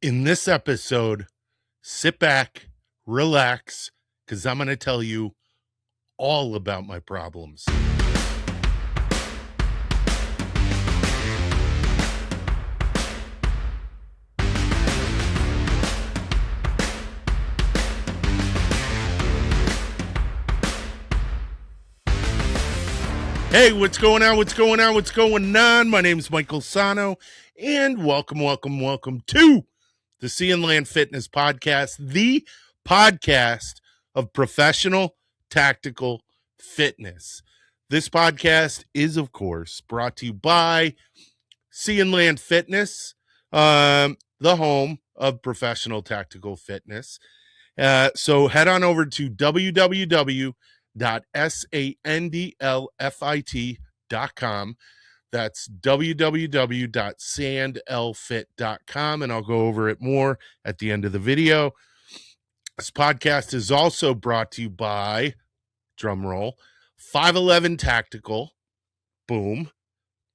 In this episode, sit back, relax, because I'm going to tell you all about my problems. Hey, what's going on? What's going on? My name is Michael Sahno, and welcome to the Sea and Land Fitness Podcast, the podcast of professional tactical fitness. This podcast is, of course, brought to you by Sea and Land Fitness, the home of professional tactical fitness. So head on over to www.sandlfit.com. That's www.sandlfit.com, and I'll go over it more at the end of the video. This podcast is also brought to you by, drumroll, 511 Tactical, boom,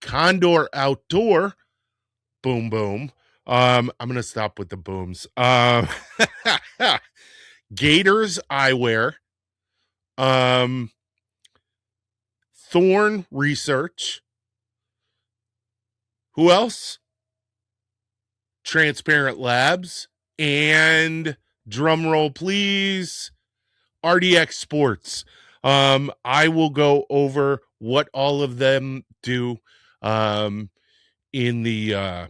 Condor Outdoor, boom, boom. I'm going to stop with the booms. Gatorz Eyewear, Thorne Research. Who else? Transparent Labs, and drum roll, please, RDX Sports. I will go over what all of them do in the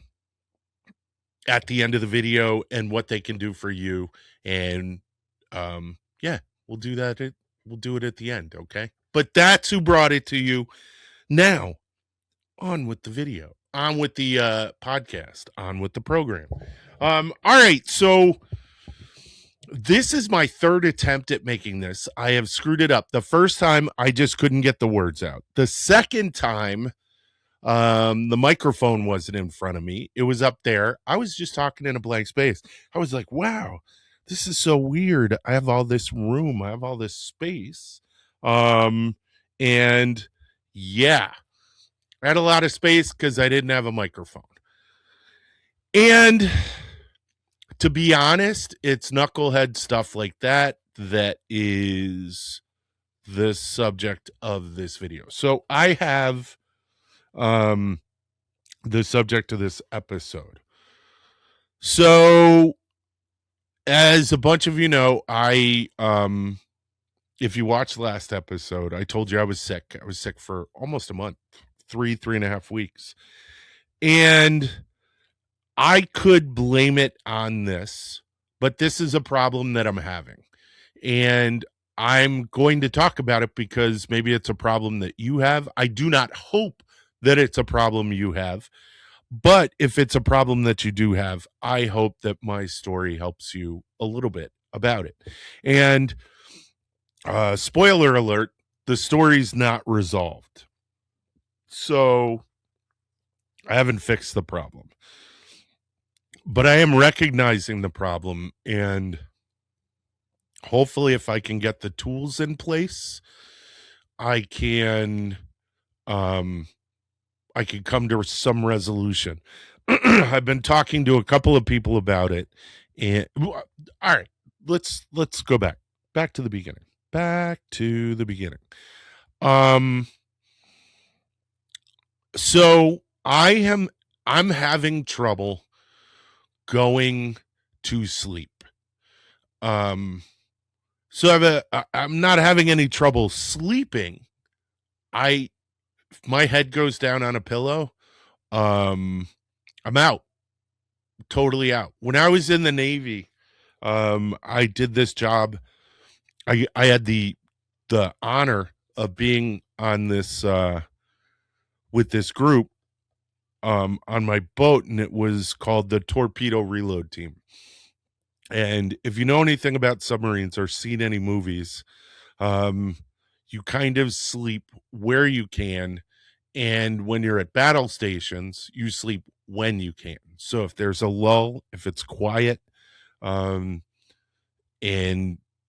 at the end of the video and what they can do for you. And yeah, we'll do that. We'll do it at the end, okay? But that's who brought it to you. Now, on with the video. On with the podcast, on with the program. All right, so this is my third attempt at making this. I have screwed it up. The first time, I just couldn't get the words out. The second time, the microphone wasn't in front of me. It was up there. I was just talking in a blank space. I was like, wow, this is so weird. I have all this room. I have all this space. And yeah. I had a lot of space because I didn't have a microphone. And to be honest, it's knucklehead stuff like that that is the subject of this video. So I have the subject of this episode. So as a bunch of you know, if you watched last episode, I told you I was sick. I was sick for almost a month. 3.5 weeks. And I could blame it on this, but this is a problem that I'm having. And I'm going to talk about it because maybe it's a problem that you have. I do not hope that it's a problem you have. But if it's a problem that you do have, I hope that my story helps you a little bit about it. And spoiler alert, the story's not resolved. So I haven't fixed the problem, but I am recognizing the problem, and hopefully if I can get the tools in place, I can come to some resolution. I've been talking to a couple of people about it, and all right, let's go back to the beginning. So I'm having trouble going to sleep. So I'm not having any trouble sleeping. My head goes down on a pillow. I'm out. Totally out. When I was in the Navy, I did this job. I had the honor of being on this with this group on my boat, and it was called the Torpedo Reload Team. And if you know anything about submarines or seen any movies, you kind of sleep where you can, and when you're at battle stations, you sleep when you can. So if there's a lull, if it's quiet, and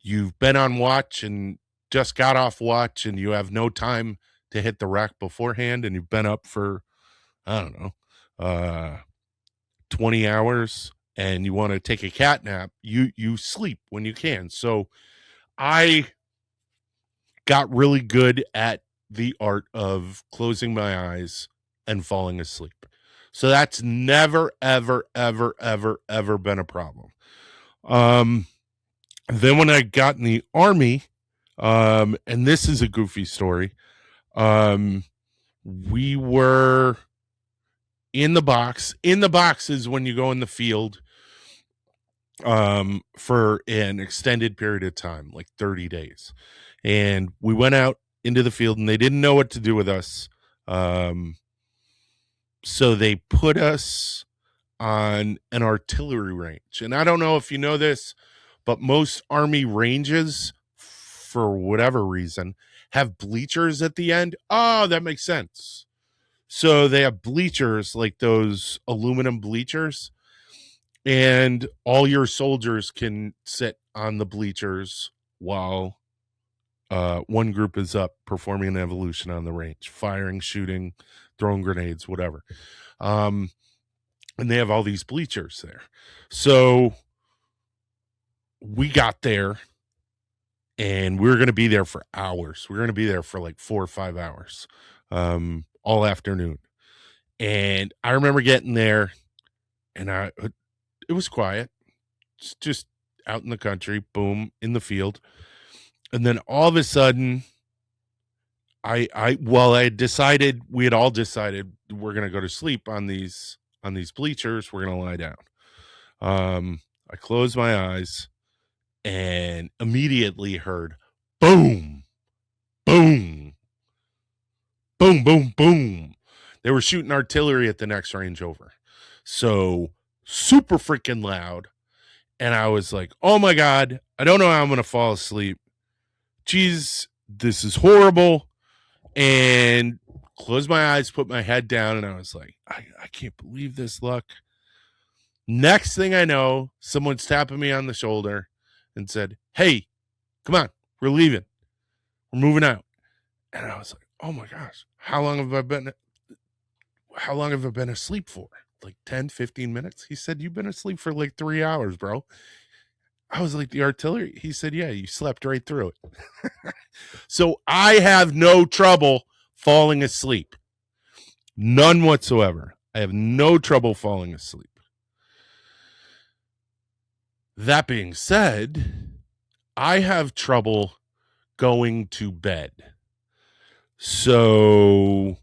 you've been on watch and just got off watch and you have no time to hit the rack beforehand, and you've been up for, I don't know, 20 hours, and you want to take a cat nap, you sleep when you can. So I got really good at the art of closing my eyes and falling asleep. So that's never, ever, ever, ever, ever been a problem. Then when I got in the Army, and this is a goofy story, we were in the box. In the box is when you go in the field for an extended period of time, like 30 days. And we went out into the field and they didn't know what to do with us. So they put us on an artillery range. And I don't know if you know this, but most Army ranges, for whatever reason, have bleachers at the end. Oh, that makes sense. So they have bleachers, like those aluminum bleachers, and all your soldiers can sit on the bleachers while one group is up performing an evolution on the range, firing, shooting, throwing grenades, whatever. And they have all these bleachers there. So we got there and we were going to be there for hours. We were going to be there for like 4 or 5 hours, all afternoon. And I remember getting there and it was quiet. It's just out in the country, boom, in the field. And then all of a sudden, we had all decided we're going to go to sleep on these bleachers. We're going to lie down. I closed my eyes and immediately heard boom, boom, boom, boom, boom. They were shooting artillery at the next range over. So super freaking loud. And I was like, oh my God, I don't know how I'm going to fall asleep. Geez, this is horrible. And closed my eyes, put my head down, and I was like, I can't believe this luck. Next thing I know, someone's tapping me on the shoulder and said, hey, come on, we're leaving. We're moving out. And I was like, oh my gosh, how long have I been asleep for? Like 10, 15 minutes? He said, you've been asleep for like 3 hours, bro. I was like, the artillery? He said, yeah, you slept right through it. So I have no trouble falling asleep. None whatsoever. I have no trouble falling asleep. That being said, I have trouble going to bed. So,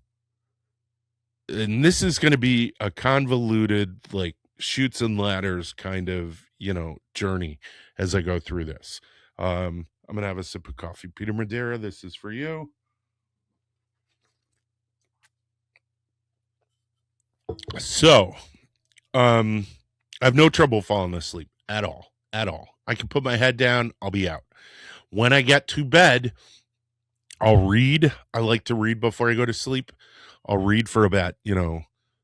and this is going to be a convoluted, like, chutes and ladders kind of, journey as I go through this. I'm going to have a sip of coffee. Peter Madeira, this is for you. So, I have no trouble falling asleep at all. I can put my head down. I'll be out. When I get to bed, I'll read. I like to read before I go to sleep. I'll read for about,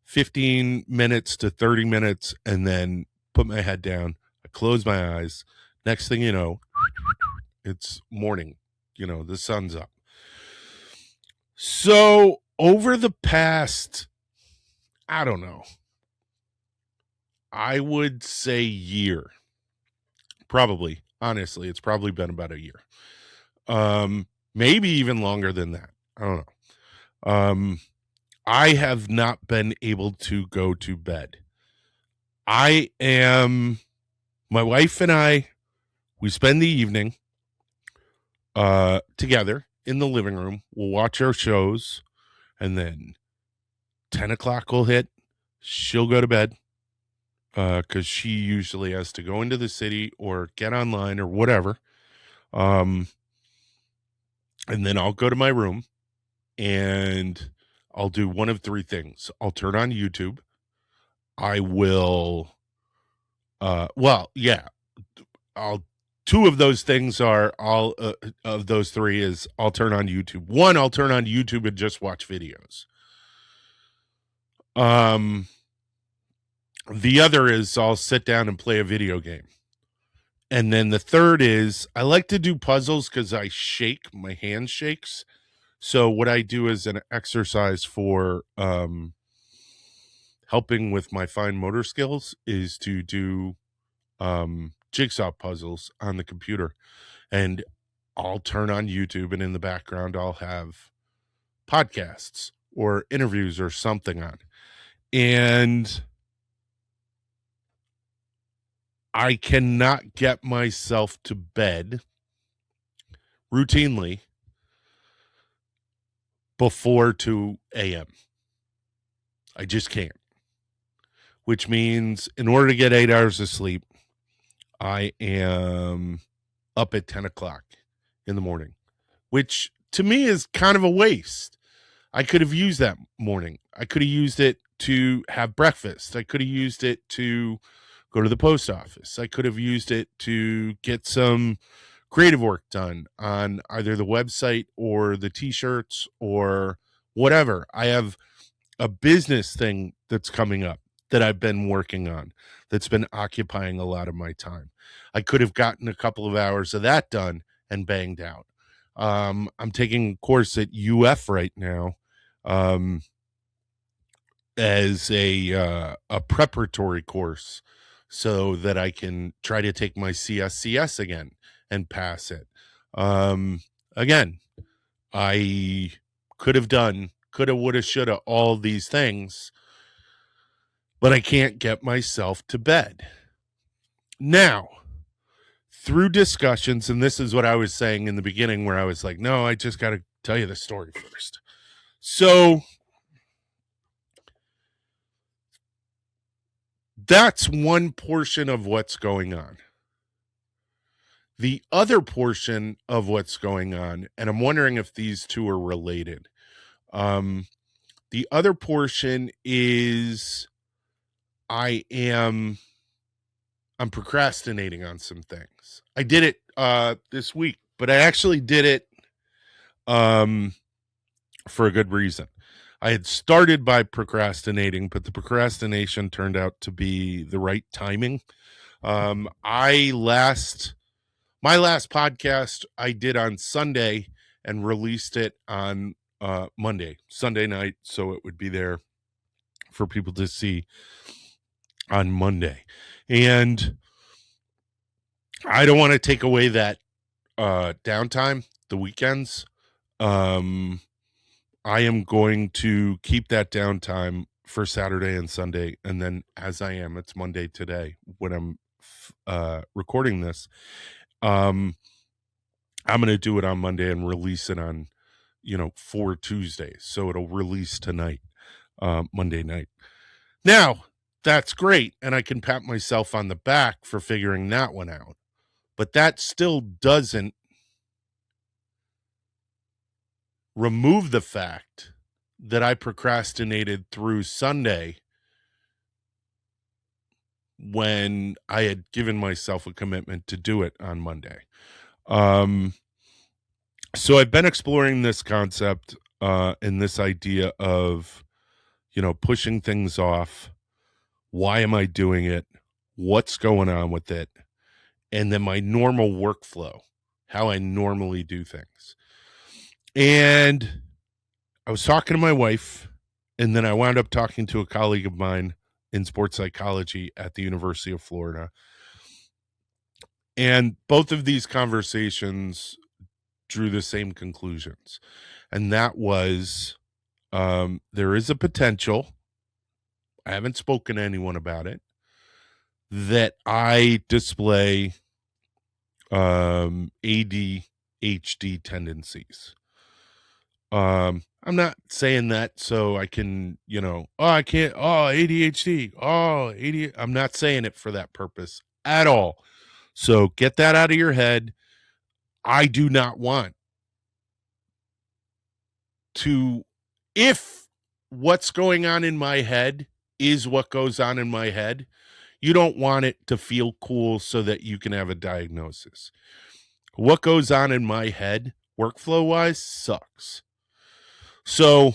15 minutes to 30 minutes and then put my head down. I close my eyes. Next thing you know, it's morning. The sun's up. So over the past, I don't know, I would say year. Probably. Honestly, it's probably been about a year. Maybe even longer than that. I don't know. I have not been able to go to bed. My wife and I, we spend the evening together in the living room. We'll watch our shows, and then 10 o'clock will hit. She'll go to bed because she usually has to go into the city or get online or whatever. And then I'll go to my room and I'll do one of three things. I'll turn on YouTube. I will, two of those things are of those three is I'll turn on YouTube. One, I'll turn on YouTube and just watch videos. The other is I'll sit down and play a video game. And then the third is I like to do puzzles because I shake, my hand shakes. So what I do is an exercise for helping with my fine motor skills is to do jigsaw puzzles on the computer. And I'll turn on YouTube, and in the background, I'll have podcasts or interviews or something on. And I cannot get myself to bed routinely before 2 a.m. I just can't. Which means in order to get 8 hours of sleep, I am up at 10 o'clock in the morning, which to me is kind of a waste. I could have used that morning. I could have used it to have breakfast. I could have used it to go to the post office. I could have used it to get some creative work done on either the website or the t-shirts or whatever. I have a business thing that's coming up that I've been working on that's been occupying a lot of my time. I could have gotten a couple of hours of that done and banged out. I'm taking a course at UF right now as a preparatory course so that I can try to take my CSCS again and pass it. Again, I could have done, coulda, woulda, shoulda, all these things, but I can't get myself to bed. Now, through discussions, and this is what I was saying in the beginning where I was like, no, I just got to tell you the story first. So that's one portion of what's going on. The other portion of what's going on, and I'm wondering if these two are related. The other portion is I'm procrastinating on some things. I did it this week, but I actually did it for a good reason. I had started by procrastinating, but the procrastination turned out to be the right timing. My last podcast I did on Sunday and released it on Sunday night, so it would be there for people to see on Monday. And I don't want to take away that downtime, the weekends. I am going to keep that downtime for Saturday and Sunday, and then as I am, it's Monday today when I'm recording this. I'm going to do it on Monday and release it on, 4 Tuesdays. So it'll release tonight, Monday night. Now, that's great, and I can pat myself on the back for figuring that one out. But that still doesn't remove the fact that I procrastinated through Sunday when I had given myself a commitment to do it on Monday. So I've been exploring this concept and this idea of, pushing things off. Why am I doing it? What's going on with it? And then my normal workflow, how I normally do things. And I was talking to my wife, and then I wound up talking to a colleague of mine in sports psychology at the University of Florida. And both of these conversations drew the same conclusions. And that was there is a potential, I haven't spoken to anyone about it, that I display ADHD tendencies. I'm not saying that so I can, ADHD, ADHD. I'm not saying it for that purpose at all. So get that out of your head. I do not want to, if what's going on in my head is what goes on in my head, you don't want it to feel cool so that you can have a diagnosis. What goes on in my head, workflow-wise, sucks. So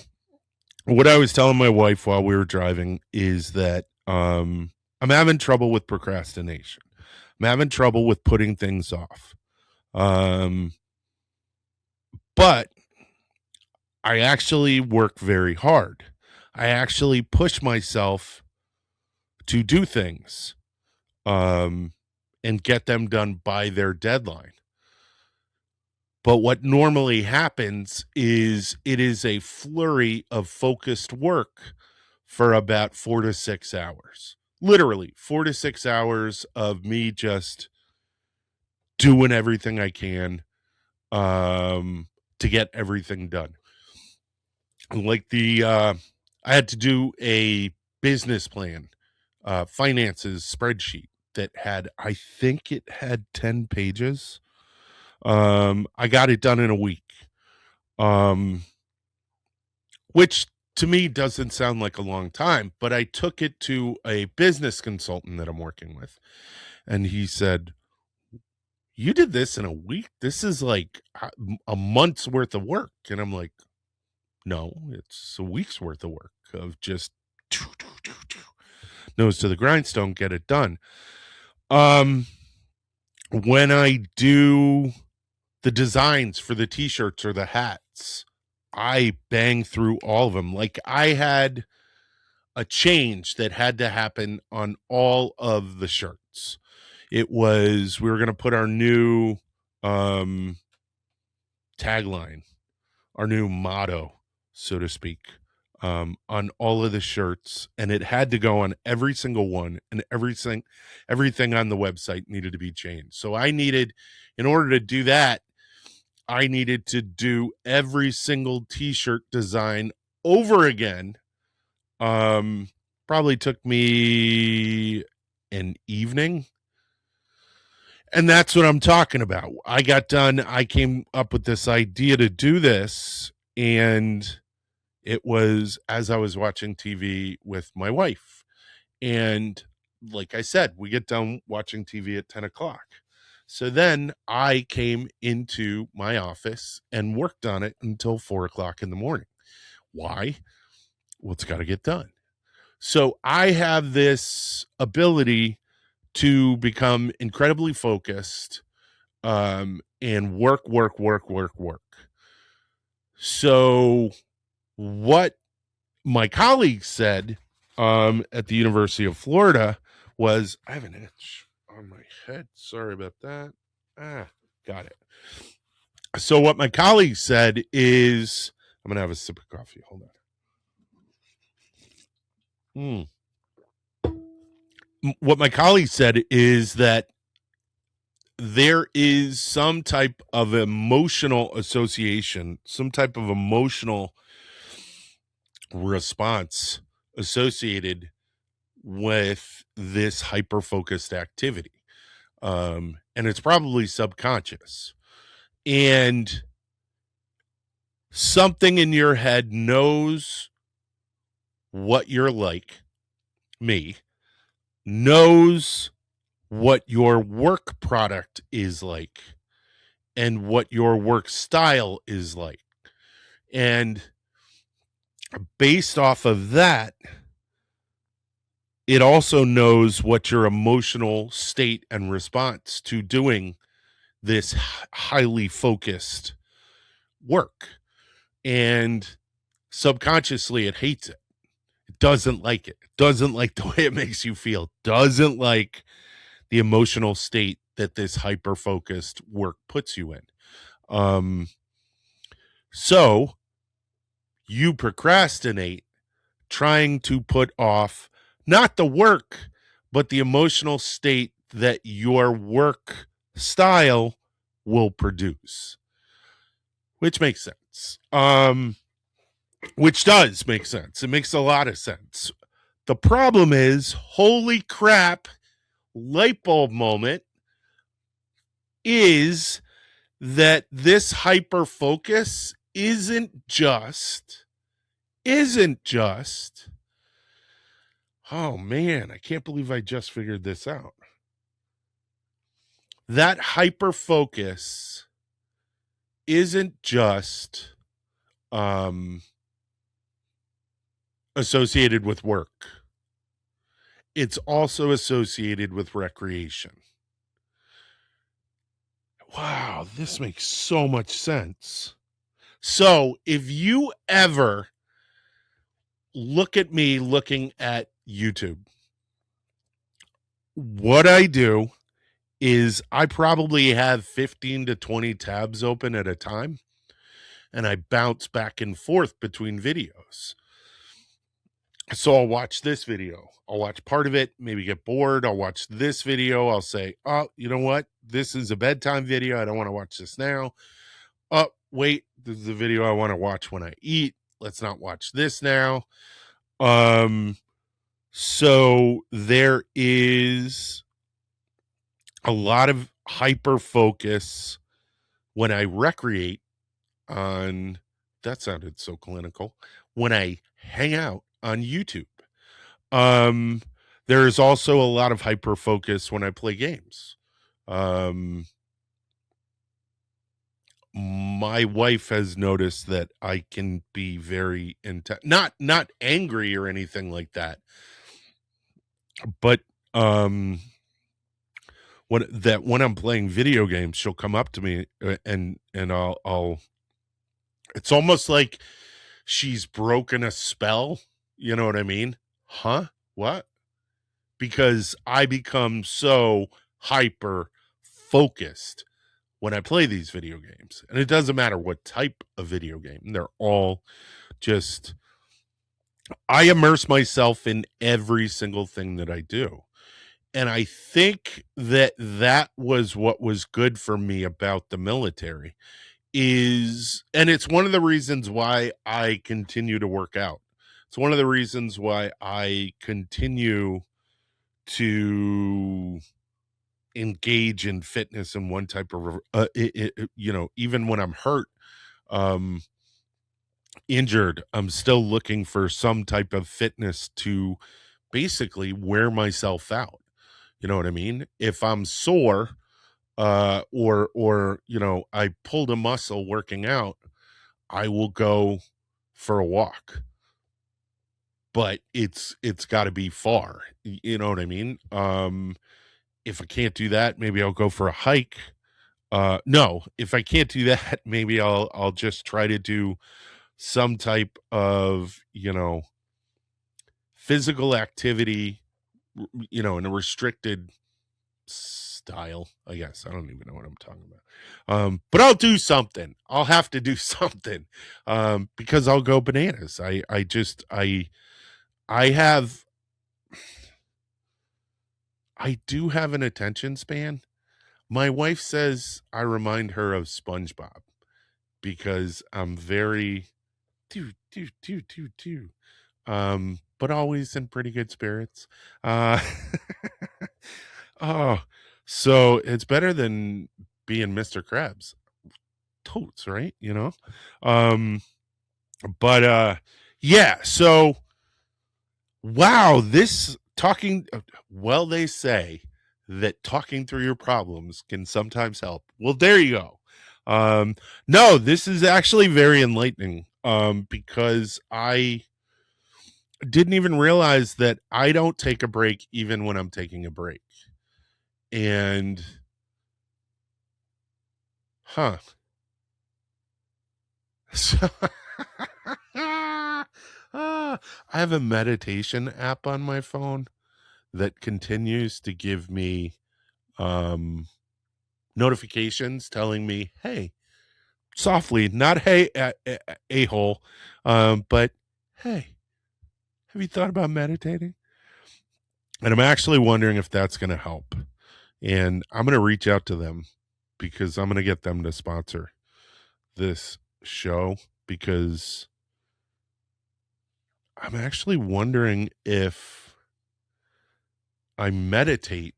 what I was telling my wife while we were driving is that I'm having trouble with procrastination. I'm having trouble with putting things off. But I actually work very hard. I actually push myself to do things and get them done by their deadline. But what normally happens is it is a flurry of focused work for about 4 to 6 hours. Literally 4 to 6 hours of me just doing everything I can to get everything done. Like I had to do a business plan, finances spreadsheet that had, I think it had 10 pages. I got it done in a week. Which to me doesn't sound like a long time, but I took it to a business consultant that I'm working with, and he said, "You did this in a week? This is like a month's worth of work." And I'm like, "No, it's a week's worth of work of just nose to the grindstone, get it done." When I do the designs for the t-shirts or the hats, I bang through all of them. Like I had a change that had to happen on all of the shirts. It was, we were going to put our new tagline, our new motto, so to speak, on all of the shirts, and it had to go on every single one, and everything on the website needed to be changed. So I needed, in order to do that, I needed to do every single t-shirt design over again. Probably took me an evening. And that's what I'm talking about. I got done. I came up with this idea to do this. And it was as I was watching TV with my wife. And like I said, we get done watching TV at 10 o'clock. So then I came into my office and worked on it until 4 o'clock in the morning. Why? Well, it's got to get done. So I have this ability to become incredibly focused and work. So what my colleagues said at the University of Florida was, I have an itch on my head. Sorry about that. Got it. So what my colleagues said is, I'm going to have a sip of coffee. Hold on. What my colleague said is that there is some type of emotional association, some type of emotional response associated with this hyper-focused activity. And it's probably subconscious. And something in your head knows what you're like, me, knows what your work product is like and what your work style is like. And based off of that, it also knows what your emotional state and response to doing this highly focused work. And subconsciously, it hates it. It doesn't like it. It doesn't like the way it makes you feel. Doesn't like the emotional state that this hyper-focused work puts you in. So you procrastinate trying to put off not the work, but the emotional state that your work style will produce, which makes sense. Which does make sense. It makes a lot of sense. The problem is, holy crap, light bulb moment is that this hyper focus isn't just, oh man, I can't believe I just figured this out. That hyper focus isn't just associated with work. It's also associated with recreation. Wow, this makes so much sense. So if you ever look at me looking at YouTube. What I do is I probably have 15 to 20 tabs open at a time, and I bounce back and forth between videos. So I'll watch this video. I'll watch part of it, maybe get bored. I'll watch this video. I'll say, oh, you know what? This is a bedtime video. I don't want to watch this now. Oh, wait, this is a video I want to watch when I eat. Let's not watch this now. So there is a lot of hyper focus when I recreate on, that sounded so clinical, when I hang out on YouTube. Um, there is also a lot of hyper focus when I play games. My wife has noticed that I can be very intense, not angry or anything like that, but when I'm playing video games, she'll come up to me and I'll it's almost like she's broken a spell. You know what I mean? Huh? What? Because I become so hyper focused when I play these video games. And it doesn't matter what type of video game. They're all just, I immerse myself in every single thing that I do. And I think that that was what was good for me about the military and it's one of the reasons why I continue to work out. It's one of the reasons why I continue to engage in fitness in one type of, even when I'm hurt, um, injured, I'm still looking for some type of fitness to basically wear myself out. You know what I mean? If I'm sore, or I pulled a muscle working out, I will go for a walk, but it's got to be far. You know what I mean? If I can't do that, maybe I'll go for a hike. No, if I can't do that, maybe I'll just try to do some type of, physical activity, in a restricted style, I guess. I don't even know what I'm talking about. But I'll do something. I'll have to do something, because I'll go bananas. I do have an attention span. My wife says I remind her of SpongeBob because I'm very do. But always in pretty good spirits. Uh, oh, so it's better than being Mr. Krabs. Totes, right? Um, but yeah. So wow, this talking. Well, they say that talking through your problems can sometimes help. Well, there you go. No, this is actually very enlightening. Because I didn't even realize that I don't take a break even when I'm taking a break. And so I have a meditation app on my phone that continues to give me notifications telling me, hey, softly, not hey, a-hole, but hey, have you thought about meditating? And I'm actually wondering if that's going to help. And I'm going to reach out to them because I'm going to get them to sponsor this show, because I'm actually wondering if I meditate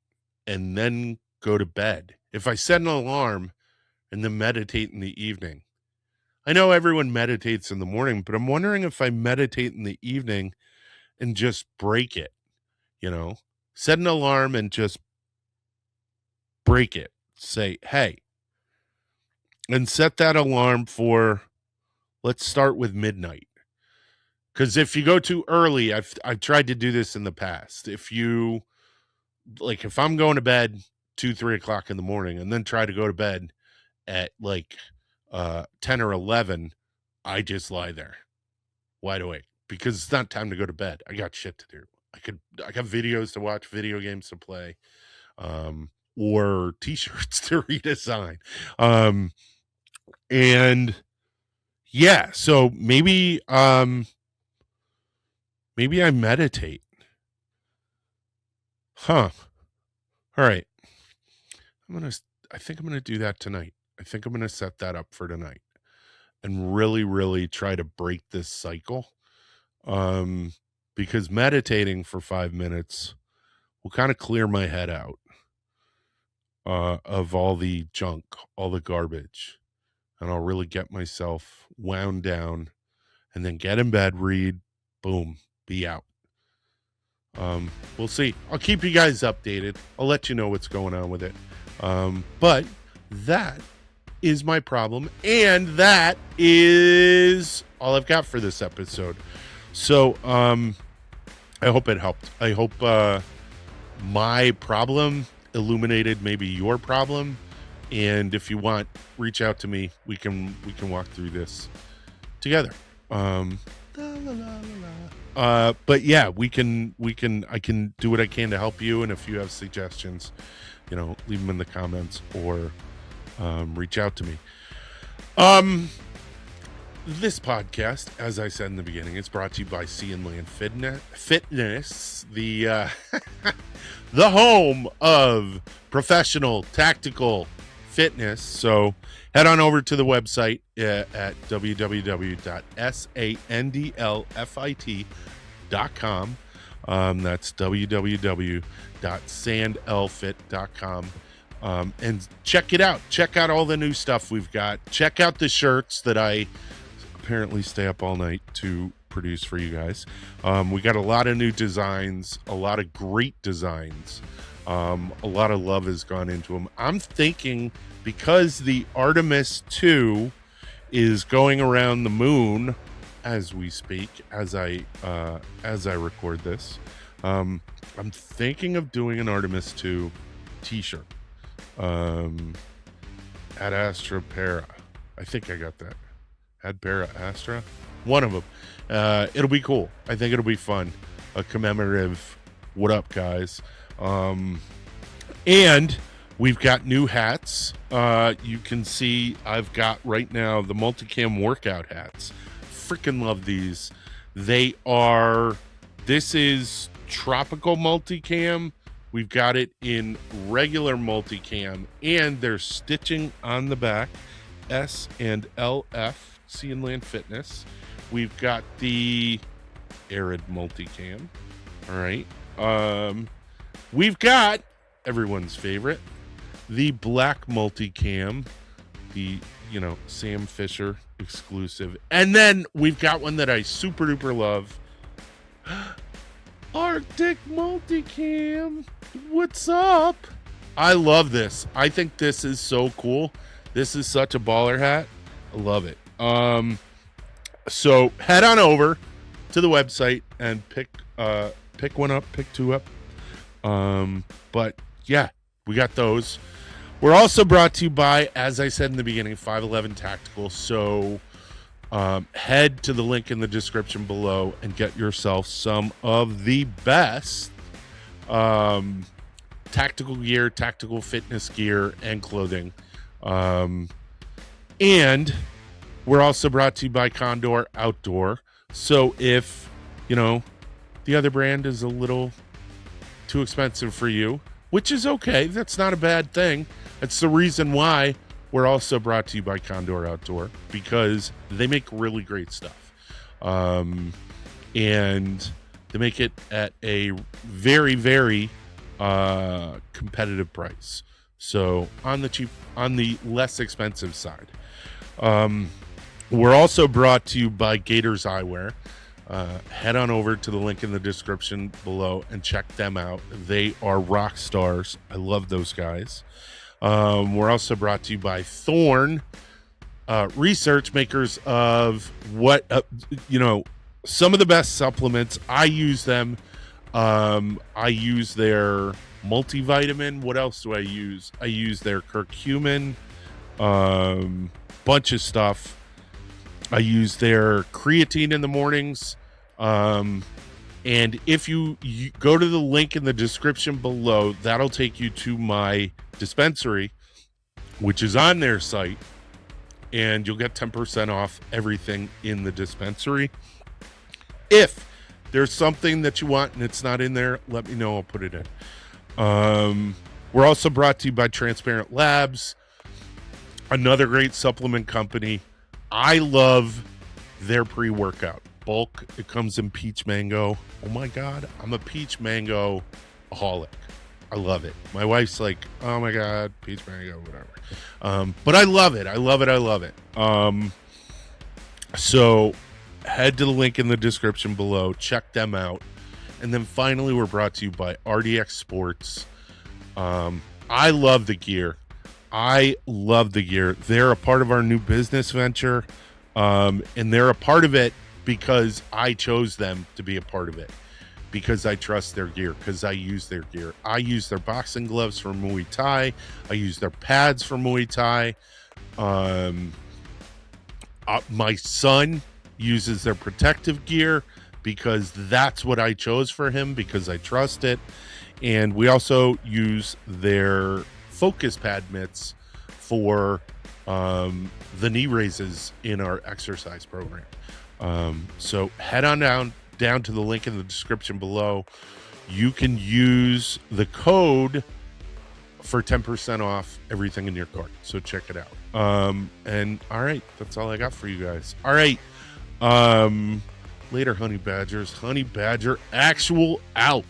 and then go to bed. If I set an alarm and then meditate in the evening. I know everyone meditates in the morning, but I'm wondering if I meditate in the evening and just break it, set an alarm and just break it. Say, hey, and set that alarm for, let's start with midnight. Because if you go too early, I've tried to do this in the past. If I'm going to bed 2-3 o'clock in the morning and then try to go to bed at 10 or 11, I just lie there wide awake because it's not time to go to bed. I got shit to do. I got videos to watch, video games to play, or t-shirts to redesign. And yeah, so maybe I meditate. Huh. All right. I think I'm gonna do that tonight. I think I'm gonna set that up for tonight and really, really try to break this cycle. Because meditating for 5 minutes will kind of clear my head out of all the junk, all the garbage, and I'll really get myself wound down, and then get in bed, read, boom, be out. We'll see. I'll keep you guys updated. I'll let you know what's going on with it. But that is my problem, and that is all I've got for this episode. So I hope it helped. I hope my problem illuminated maybe your problem, and if you want, reach out to me. We can walk through this together. But yeah, I can do what I can to help you, and if you have suggestions, leave them in the comments or reach out to me. This podcast, as I said in the beginning, is brought to you by Sea and Land Fitness, the the home of professional tactical fitness. So head on over to the website at www.sandlfit.com. That's www.sandlfit.com. And check it out. Check out all the new stuff we've got. Check out the shirts that I apparently stay up all night to produce for you guys. We got a lot of new designs, a lot of great designs. A lot of love has gone into them. I'm thinking, because the Artemis 2 is going around the moon as we speak, as I record this, I'm thinking of doing an Artemis 2 t-shirt at Astra Para. I think I got that. Ad Para Astra, one of them. It'll be cool. I think it'll be fun. A commemorative what up, guys. And we've got new hats. You can see I've got right now the multicam workout hats. Freaking love these. This is tropical multicam. We've got it in regular multicam, and there's stitching on the back. S and LF, Sea and Land Fitness. We've got the arid multicam. All right. We've got everyone's favorite, the black multicam, the Sam Fisher exclusive. And then we've got one that I super duper love, Arctic multicam. What's up? I love this. I think this is so cool. This is such a baller hat. I love it. So head on over to the website and pick one up, pick two up. But yeah, we got those. We're also brought to you by, as I said in the beginning, 511 Tactical. So head to the link in the description below and get yourself some of the best tactical gear, tactical fitness gear, and clothing. And we're also brought to you by Condor Outdoor. So if, the other brand is a little too expensive for you, which is okay, that's not a bad thing. That's the reason why we're also brought to you by Condor Outdoor, because they make really great stuff. And they make it at a very, very competitive price. So on the less expensive side. We're also brought to you by Gatorz Eyewear. Head on over to the link in the description below and check them out. They are rock stars. I love those guys. We're also brought to you by Thorne Research, makers of some of the best supplements. I use them. I use their multivitamin. What else do I use? I use their curcumin, bunch of stuff. I use their creatine in the mornings. And if you go to the link in the description below, that'll take you to my dispensary, which is on their site, and you'll get 10% off everything in the dispensary. If there's something that you want and it's not in there, let me know. I'll put it in. We're also brought to you by Transparent Labs, another great supplement company. I love their pre-workout. Bulk. It comes in peach mango. Oh my God, I'm a peach mango aholic. I love it. My wife's like, oh my God, peach mango, whatever. But I love it. I love it. So head to the link in the description below. Check them out. And then finally, we're brought to you by RDX Sports. I love the gear. They're a part of our new business venture. And they're a part of it because I chose them to be a part of it, because I trust their gear, because I use their gear. I use their boxing gloves for Muay Thai. I use their pads for Muay Thai. My son uses their protective gear because that's what I chose for him, because I trust it. And we also use their focus pad mitts for the knee raises in our exercise program. So head on down to the link in the description below. You can use the code for 10% off everything in your cart. So check it out. And all right, that's all I got for you guys. All right. Later, honey badgers. Honey badger actual out.